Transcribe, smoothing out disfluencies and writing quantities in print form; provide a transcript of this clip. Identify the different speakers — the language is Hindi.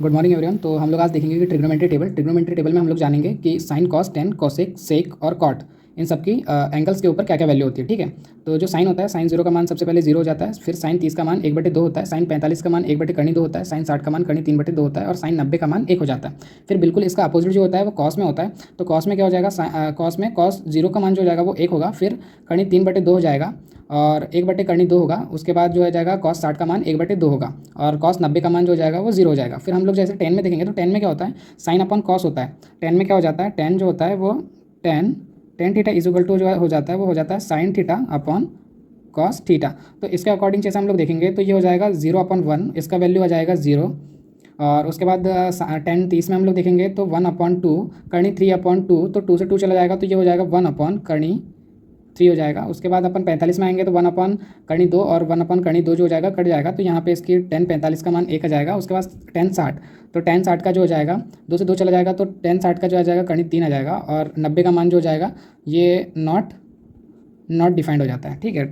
Speaker 1: Good morning everyone. तो हम लोग आज देखेंगे कि ट्रिग्नोमेट्री टेबल में हम लोग जानेंगे कि साइन, कॉस, टेन, कोसेक, सेक और कॉट इन सब की एंगल्स के ऊपर क्या क्या वैल्यू होती है। ठीक है, तो जो साइन होता है, साइन 0 का मान सबसे पहले 0 हो जाता है। फिर साइन 30 का मान 1/2 होता है। साइन 45 का मान 1/2 होता है। साइन 60 का मान 3/2 होता है। और साइन 90 का मान 1 हो जाता है। फिर बिल्कुल इसका अपोजिट जो होता है वो कॉस में होता है। तो कॉस में क्या हो जाएगा, कॉस में कॉस 0 का मान जो हो जाएगा वो 1 होगा। फिर 3/2 हो जाएगा और 1/2 होगा। उसके बाद जो हो जाएगा कॉस 60 का मान 1/2 होगा और कॉस 90 का मान जो हो जाएगा वो 0 हो जाएगा। फिर हम लोग जैसे टेन में देखेंगे तो टेन में क्या होता है, साइन अपॉन कॉस होता है। टेन में क्या हो जाता है, टेन जो होता है वो tan tan theta is equal to जो हो जाता है वो हो जाता है sine theta upon cos theta. तो इसके अकॉर्डिंग जैसे हम लोग देखेंगे तो ये हो जाएगा 0/1, इसका वैल्यू आ जाएगा 0। और उसके बाद 10 30 में हम लोग देखेंगे तो 1/2 करनी 3/2, तो 2 से 2 चला जाएगा तो ये हो जाएगा 1/3 हो जाएगा। उसके बाद अपन 45 में आएंगे तो 1/2 और 1/2 जो हो जाएगा कट जाएगा। तो यहाँ पे इसकी 10 45 का मान 1 आ जाएगा। उसके बाद 10 60, तो 10 60 का जो हो जाएगा 2 से 2 चला जाएगा तो 10 60 का जो आ जाएगा 3 आ जाएगा। और 90 का मान जो हो जाएगा ये नॉट डिफाइंड हो जाता है। ठीक है,